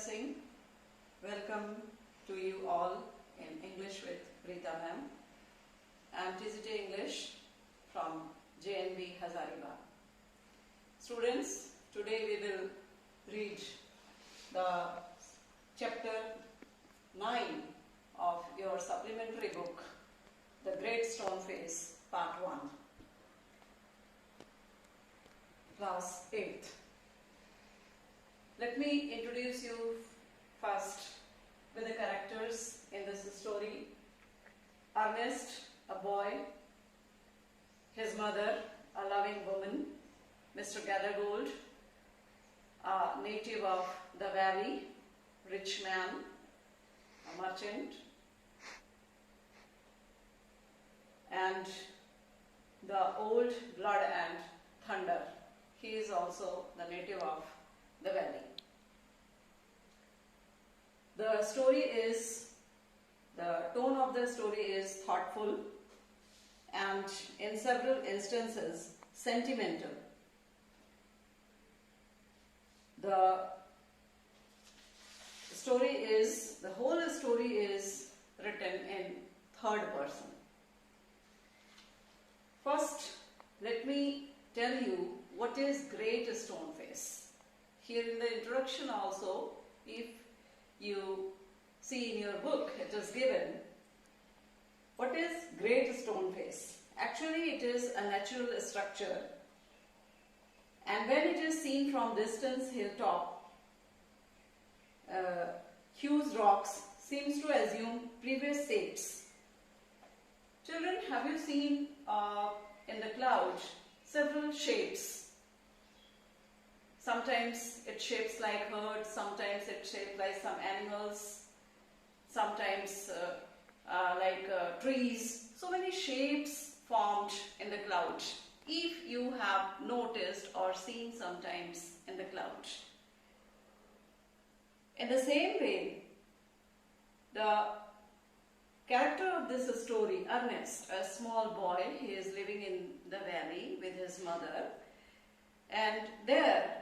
Singh. Welcome to you all in English with Rita ma'am. I am TCT English from JNB Hazaribagh. Students, today we will read the chapter 9 of your supplementary book, The Great Stone Face, Part 1. Class 8th. Let me introduce you first with the characters in this story. Ernest, a boy, his mother, a loving woman, Mr. Gathergold, a native of the valley, rich man, a merchant, and the old blood and thunder. He is also the native of the valley. The tone of the story is thoughtful and in several instances sentimental. The whole story is written in third person. First, let me tell you what is Great Stone Face. Here in the introduction also, if you see in your book, it is given what is Great Stone Face. Actually, it is a natural structure, and when it is seen from distance hilltop, huge rocks seems to assume previous shapes. Children, have you seen in the cloud several shapes? Sometimes it shapes like herds, sometimes it shapes like some animals, sometimes like trees. So many shapes formed in the cloud, if you have noticed or seen sometimes in the cloud. In the same way, the character of this story, Ernest, a small boy, he is living in the valley with his mother, and there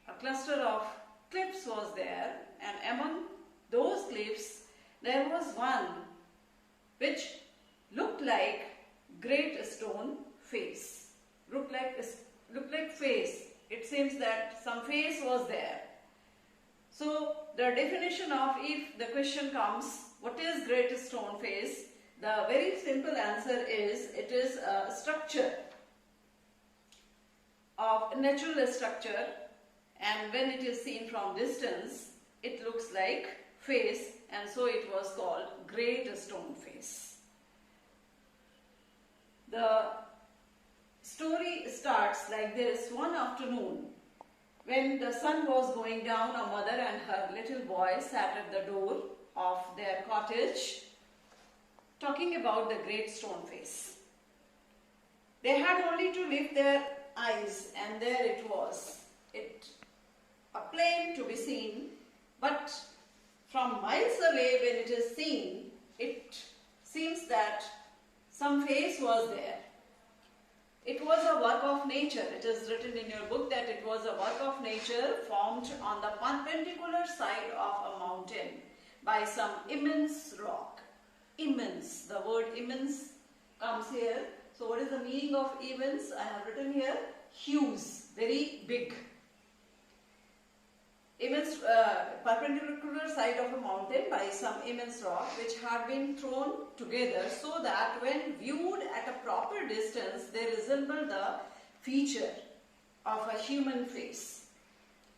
a cluster of cliffs was there, and among those cliffs there was one which looked like Great Stone Face. Looked like face. It seems that some face was there. So the definition of, if the question comes, what is Great Stone Face? The very simple answer is, it is a structure of natural structure, and when it is seen from distance, it looks like face, and so it was called Great Stone Face. The story starts like this. One afternoon, when the sun was going down, a mother and her little boy sat at the door of their cottage talking about the Great Stone Face. They had only to lift their eyes, and there it was. A plain to be seen, but from miles away when it is seen, it seems that some face was there. It was a work of nature. It is written in your book that it was a work of nature formed on the perpendicular side of a mountain by some immense rock. Immense. The word immense comes here. So what is the meaning of immense? I have written here huge, very big. Immense perpendicular side of a mountain by some immense rock which had been thrown together so that when viewed at a proper distance they resemble the feature of a human face.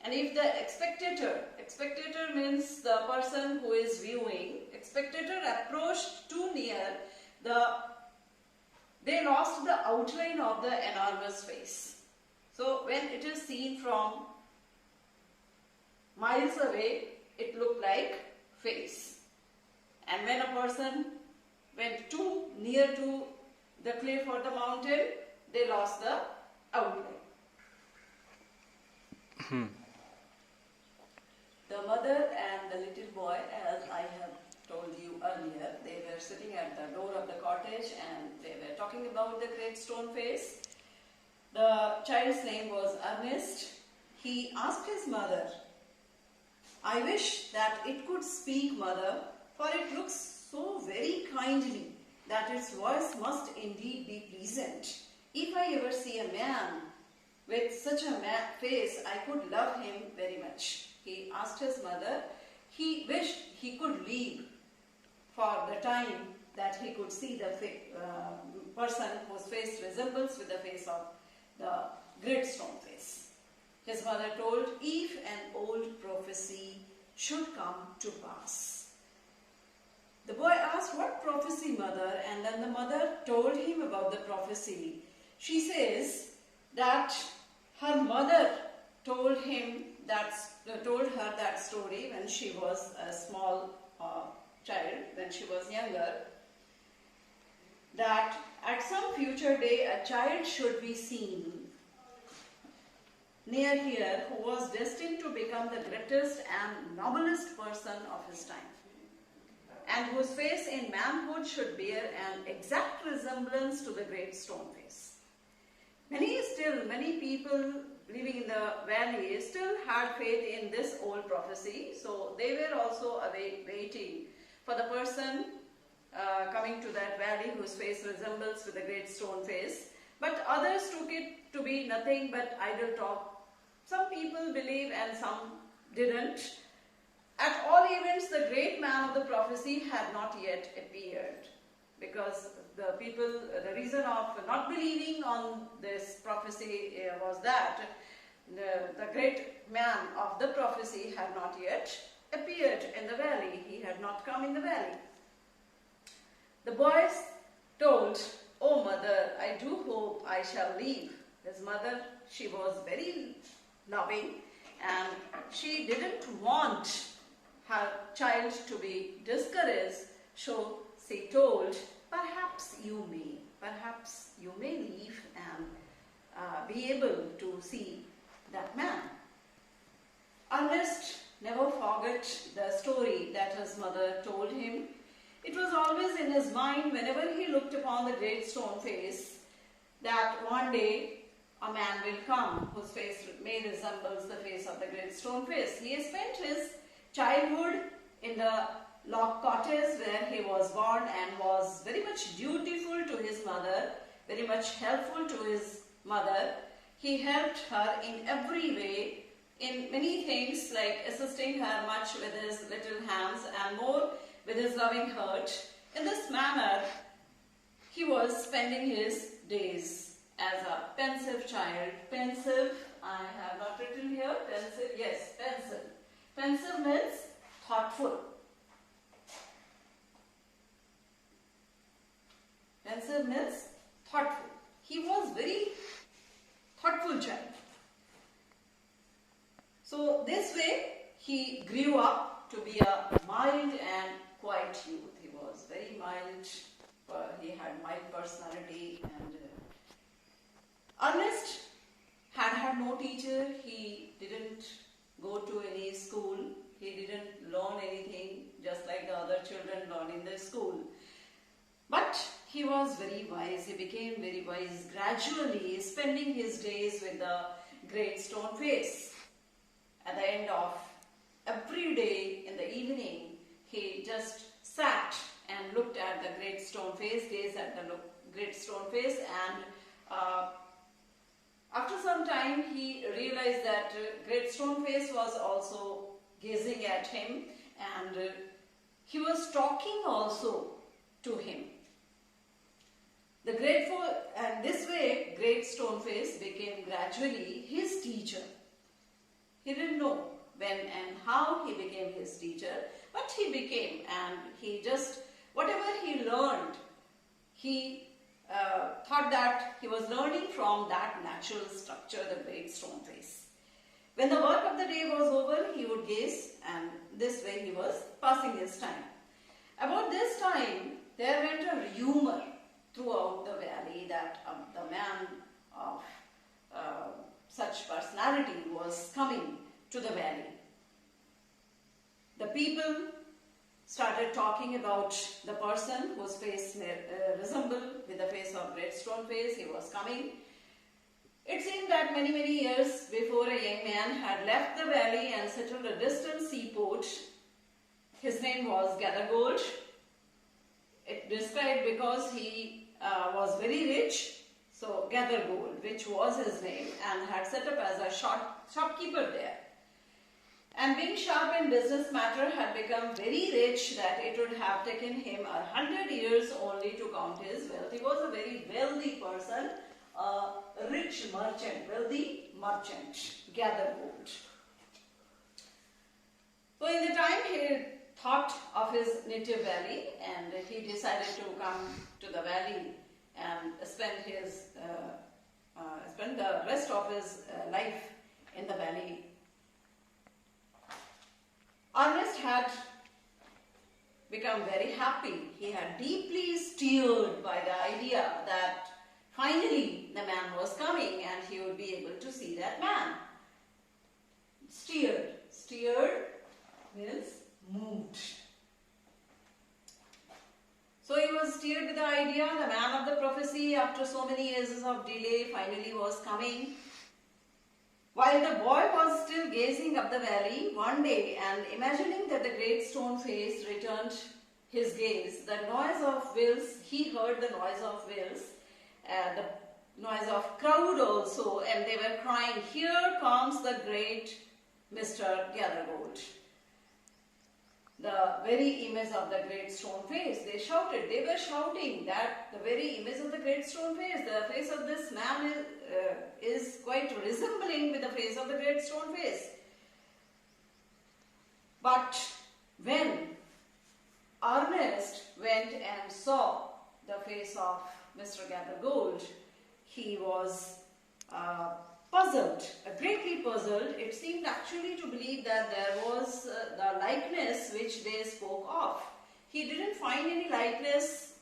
And if the spectator means the person who is viewing, spectator approached too near, they lost the outline of the enormous face. So when it is seen from miles away, it looked like face. And when a person went too near to the cliff or the mountain, they lost the outline. The mother and the little boy, as I have told you earlier, they were sitting at the door of the cottage and they were talking about the Great Stone Face. The child's name was Ernest. He asked his mother, I wish that it could speak, mother, for it looks so very kindly that its voice must indeed be pleasant. If I ever see a man with such a face, I could love him very much. He asked his mother. He wished he could leave for the time that he could see the person whose face resembles with the face of the great stone face. His mother told, if an old prophecy should come to pass. The boy asked, what prophecy, mother? And then the mother told him about the prophecy. She says that her mother told her that story when she was a small child, when she was younger, that at some future day a child should be seen near here who was destined to become the greatest and noblest person of his time, and whose face in manhood should bear an exact resemblance to the great stone face. Many people living in the valley still had faith in this old prophecy, so they were also waiting for the person coming to that valley whose face resembles with the great stone face. But others took it to be nothing but idle talk. Some people believed and some didn't. At all events, the great man of the prophecy had not yet appeared, because the reason of not believing on this prophecy was that the great man of the prophecy had not yet appeared in the valley. He had not come in the valley. The boys told, oh mother, I do hope I shall leave. His mother, she was very loving and she didn't want her child to be discouraged, so she told, perhaps you may leave and be able to see that man. Ernest never forgot the story that his mother told him. It was always in his mind whenever he looked upon the great stone face that one day a man will come whose face may resembles the face of the great stone face. He spent his childhood in the log cottage where he was born and was very much dutiful to his mother, very much helpful to his mother. He helped her in every way, in many things, like assisting her much with his little hands and more with his loving heart. In this manner, he was spending his days as a pensive child. Pensive, I have not written here, pensive, yes, pensive. Pensive means thoughtful. Pensive means thoughtful. He was very thoughtful child. So this way he grew up to be a mild and quiet youth. He was very mild, he had mild personality, and Ernest had no teacher. He didn't go to any school. He didn't learn anything just like the other children learn in the school. But he was very wise. He became very wise gradually, spending his days with the great stone face. At the end of every day in the evening, he just sat and looked at the great stone face, gazed at the great stone face, and after some time he realized that great stone face was also gazing at him, and he was talking also to him. And this way great stone face became gradually his teacher. He didn't know when and how he became his teacher, but he became, and he just, whatever he learned, he thought that he was learning from that natural structure, the great stone face. When the work of the day was over, he would gaze, and this way he was passing his time. About this time, there went a rumor throughout the valley that the man of such personality was coming to the valley. The people started talking about the person whose face resembled with the face of great stone face. He was coming. It seemed that many years before a young man had left the valley and settled a distant seaport. His name was Gathergold. It described because he was very rich, so Gathergold, which was his name, and had set up as a shopkeeper there. And being sharp in business matter, had become very rich that it would have taken him 100 years only to count his wealth. He was a very wealthy person, a rich merchant, wealthy merchant, Gathergold. So in the time he thought of his native valley, and he decided to come to the valley and spend the rest of his life in the valley. Ernest had become very happy. He had deeply stirred by the idea that finally the man was coming and he would be able to see that man. Stirred means moved. So he was stirred with the idea, the man of the prophecy, after so many years of delay, finally was coming. While the boy was still gazing up the valley one day and imagining that the great stone face returned his gaze, the noise of wheels, he heard the noise of wheels, the noise of crowd also, and they were crying, "Here comes the great Mr. Gathergold." The very image of the great stone face. They were shouting that the very image of the great stone face, the face of this man is quite resembling with the face of the great stone face. But when Ernest went and saw the face of Mr. Gathergold, he was puzzled, greatly puzzled. It seemed actually to believe that there was the likeness which they spoke of. He didn't find any likeness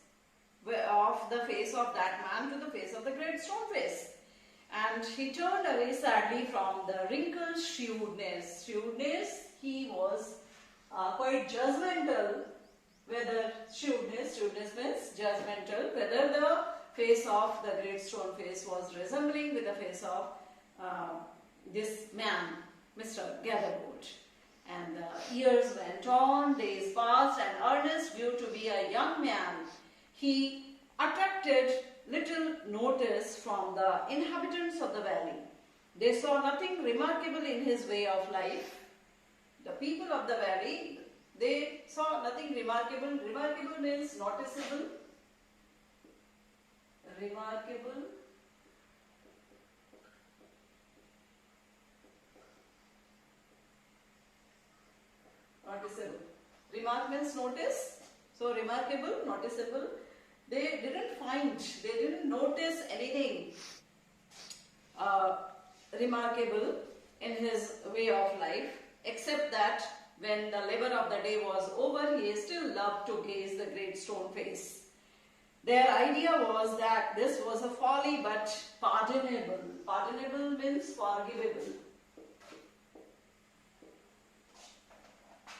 of the face of that man to the face of the great stone face. And he turned away sadly from the wrinkled shrewdness. He was quite judgmental, whether shrewdness means judgmental, whether the face of the great stone face was resembling with the face of this man, Mr. Gathergold. And the years went on, days passed, and Ernest grew to be a young man. He attracted little notice from the inhabitants of the valley. They saw nothing remarkable in his way of life. The people of the valley, they saw nothing remarkable. Remarkable means noticeable. Remarkable. Noticeable. Remark means notice. So remarkable, noticeable. They didn't notice anything remarkable in his way of life, except that when the labor of the day was over, he still loved to gaze the great stone face. Their idea was that this was a folly but pardonable. Pardonable means forgivable.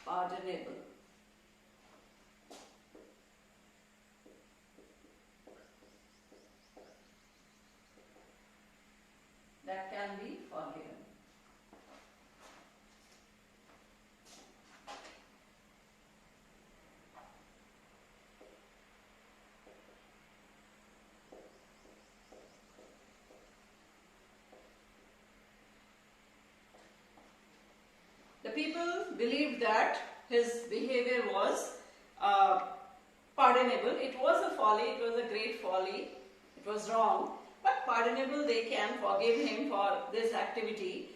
Pardonable. That can be forgiven. The people believed that his behavior was pardonable. It was a folly, it was a great folly, it was wrong, but pardonable. They can forgive him for this activity,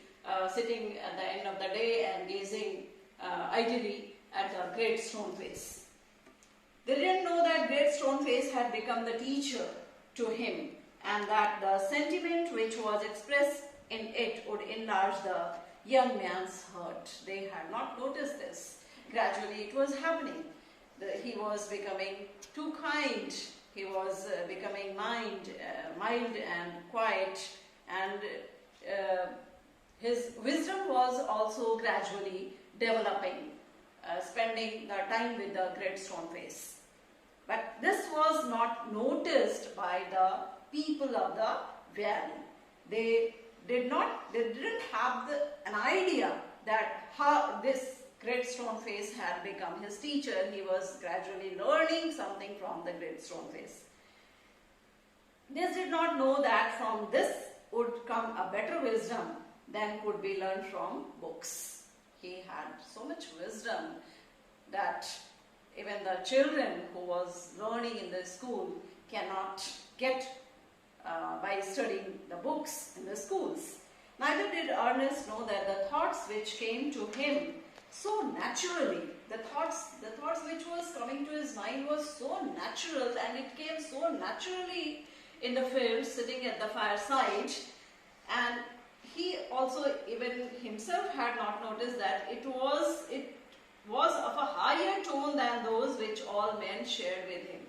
sitting at the end of the day and gazing idly at the great stone face. They didn't know that great stone face had become the teacher to him, and that the sentiment which was expressed in it would enlarge the young man's heart. They had not noticed this. Gradually it was happening. He was becoming too kind. He was becoming mild and quiet, and his wisdom was also gradually developing, spending the time with the great stone face. But this was not noticed by the people of the valley. They didn't have an idea that how this great stone face had become his teacher. He was gradually learning something from the great stone face. They did not know that from this would come a better wisdom than could be learned from books. He had so much wisdom that even the children who was learning in the school cannot get by studying the books in the schools. Neither did Ernest know that the thoughts which came to him so naturally, the thoughts which was coming to his mind was so natural, and it came so naturally in the field, sitting at the fireside, and he also even himself had not noticed that it was of a higher tone than those which all men shared with him.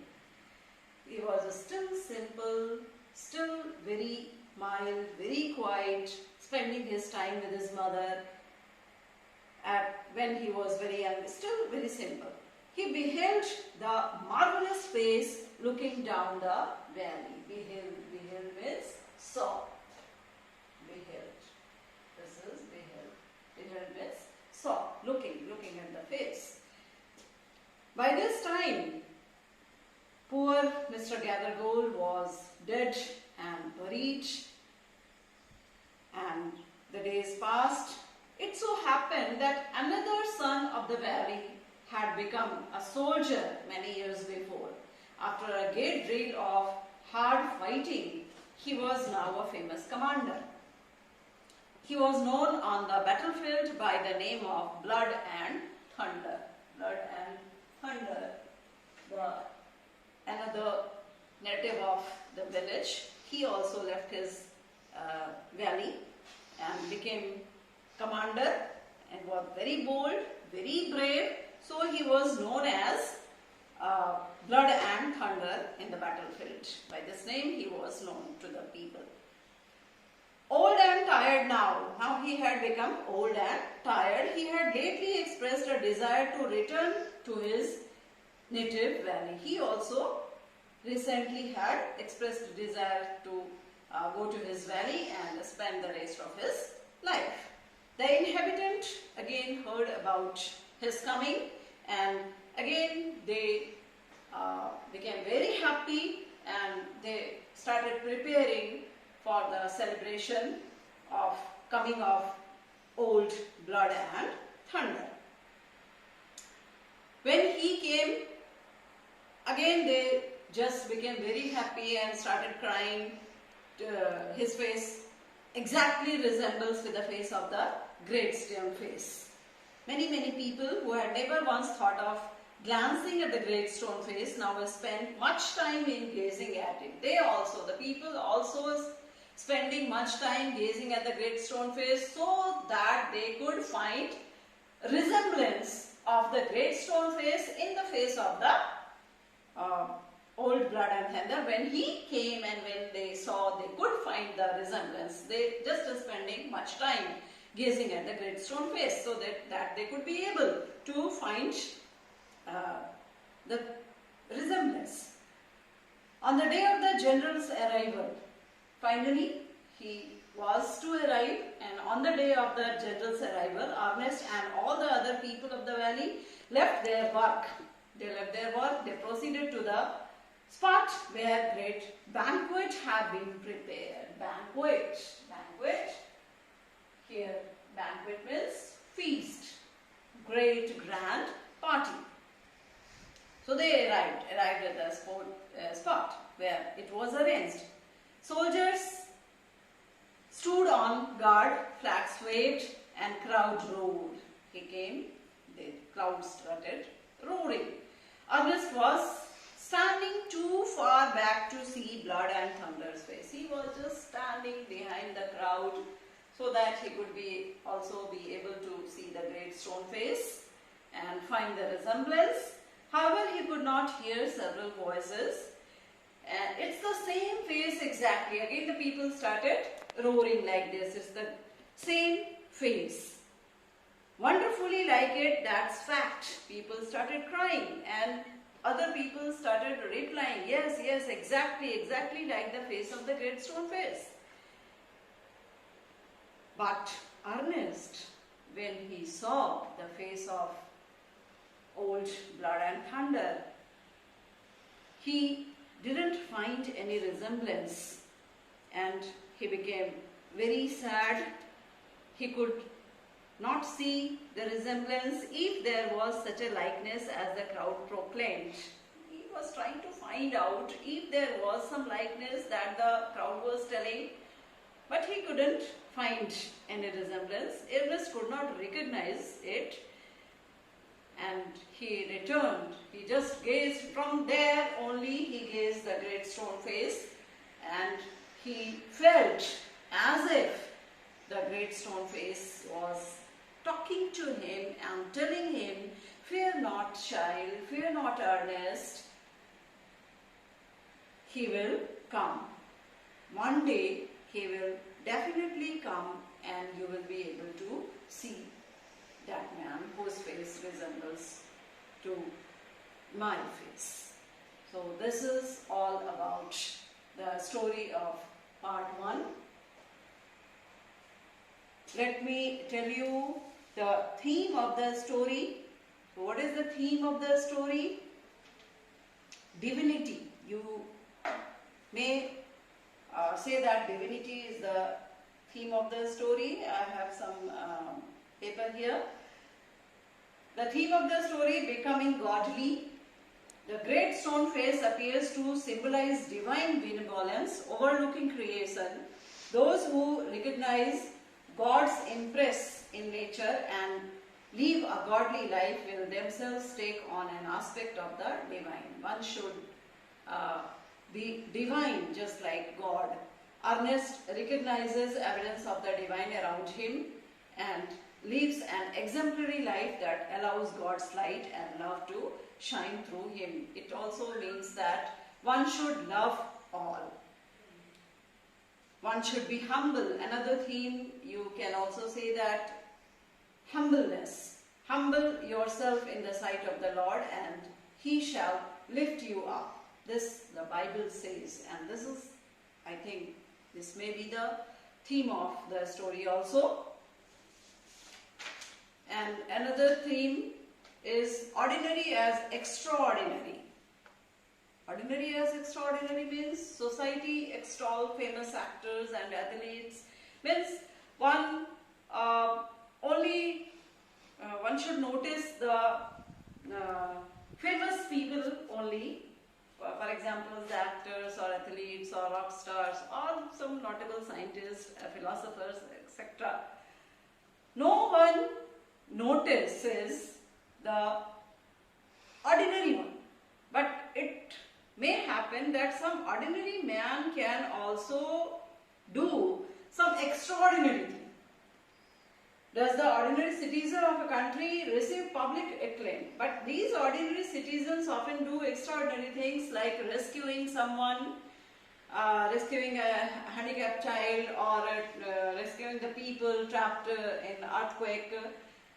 He was still simple, still very mild, very quiet, spending his time with his mother when he was very young, still very simple. He beheld the marvelous face looking down the valley. Beheld means saw. Beheld. This is beheld. Beheld means saw, looking at the face. By this time, poor Mr. Gathergold was dead and buried, and the days passed. It so happened that another son of the valley had become a soldier many years before. After a great deal of hard fighting, he was now a famous commander. He was known on the battlefield by the name of Blood and Thunder. Blood and Thunder. Another native of the village, he also left his valley and became commander and was very bold, very brave. So he was known as Blood and Thunder in the battlefield. By this name he was known to the people. Old and tired now. Now he had become old and tired. He had lately expressed a desire to return to his native valley. He also recently had expressed a desire to go to his valley and spend the rest of his life. The inhabitant again heard about his coming, and again they became very happy, and they started preparing for the celebration of coming of old Blood and Thunder. When he came, again they just became very happy and started crying. His face exactly resembles with the face of the great stone face. Many people who had never once thought of glancing at the great stone face now spent much time in gazing at it. The people also spending much time gazing at the great stone face so that they could find resemblance of the great stone face in the face of the old Blood and Thunder. When he came and when they saw they could find the resemblance, they just spending much time gazing at the great stone face so that they could be able to find the resemblance. On the day of the general's arrival, finally he was to arrive, and on the day of the general's arrival, Ernest and all the other people of the valley left their work. They proceeded to the spot where great banquet had been prepared. Banquet. Here, banquet means feast. Great grand party. So they arrived at the spot where it was arranged. Soldiers stood on guard, flags waved, and crowd roared. He came, the crowd started roaring. Ernest was standing too far back to see Blood and Thunder's face. He was just standing behind the crowd so that he could also be able to see the great stone face and find the resemblance. However, he could not hear several voices, and it's the same face exactly. Again the people started roaring like this. It's the same face. Wonderfully like it, that's fact. People started crying, and other people started replying, yes, exactly like the face of the great stone face. But Ernest, when he saw the face of old Blood and Thunder, he didn't find any resemblance and he became very sad. He could not see the resemblance if there was such a likeness as the crowd proclaimed. He was trying to find out if there was some likeness that the crowd was telling, but he couldn't find any resemblance. Ernest could not recognize it and he returned. He just gazed from there only, he gazed the great stone face and he felt as if the great stone face was talking to him and telling him, "Fear not, child, fear not, Ernest. He will come. One day he will definitely come and you will be able to see that man whose face resembles to my face." So this is all about the story of part 1. Let me tell you the theme of the story. What is the theme of the story? Divinity. You may say that divinity is the theme of the story. I have some paper here. The theme of the story, becoming godly. The great stone face appears to symbolize divine benevolence overlooking creation. Those who recognize God's impress in nature and live a godly life will themselves take on an aspect of the divine. One should be divine just like God. Ernest recognizes evidence of the divine around him and lives an exemplary life that allows God's light and love to shine through him. It also means that one should love all. One should be humble. Another theme, you can also say that humbleness. Humble yourself in the sight of the Lord and he shall lift you up. This the Bible says, and this is, I think, this may be the theme of the story also. And another theme is ordinary as extraordinary. Ordinary as extraordinary means society extol famous actors and athletes. Means one one should notice the famous people only. For example, the actors or athletes or rock stars or some notable scientists, philosophers, etc. No one notices the ordinary one, but it may happen that some ordinary man can also do some extraordinary thing. Does the ordinary citizen of a country receive public acclaim? But these ordinary citizens often do extraordinary things like rescuing someone, rescuing a handicapped child, or rescuing the people trapped in earthquake,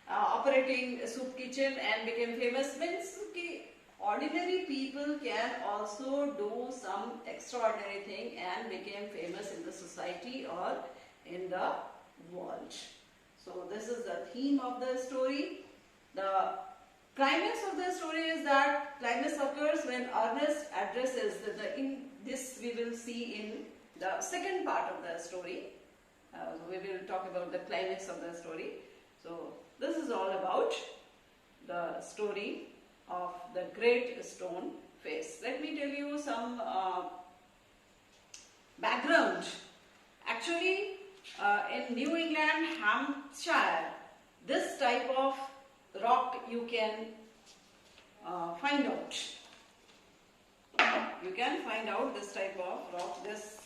operating a soup kitchen and became famous. Means ordinary people can also do some extraordinary thing and become famous in the society or in the world. So this is the theme of the story. The climax of the story is that climax occurs when Ernest addresses this we will see in the second part of the story. We will talk about the climax of the story. So this is all about the story of the great stone face. Let me tell you some background. Actually, in New England, Hampshire, this type of rock you can find out. You can find out this type of rock. This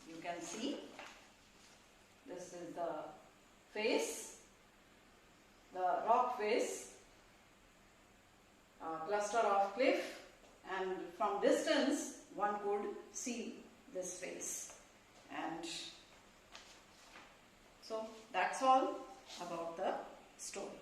you can see. This is the face, the rock face. Cluster of cliff, and from distance one could see this face. And so that's all about the story.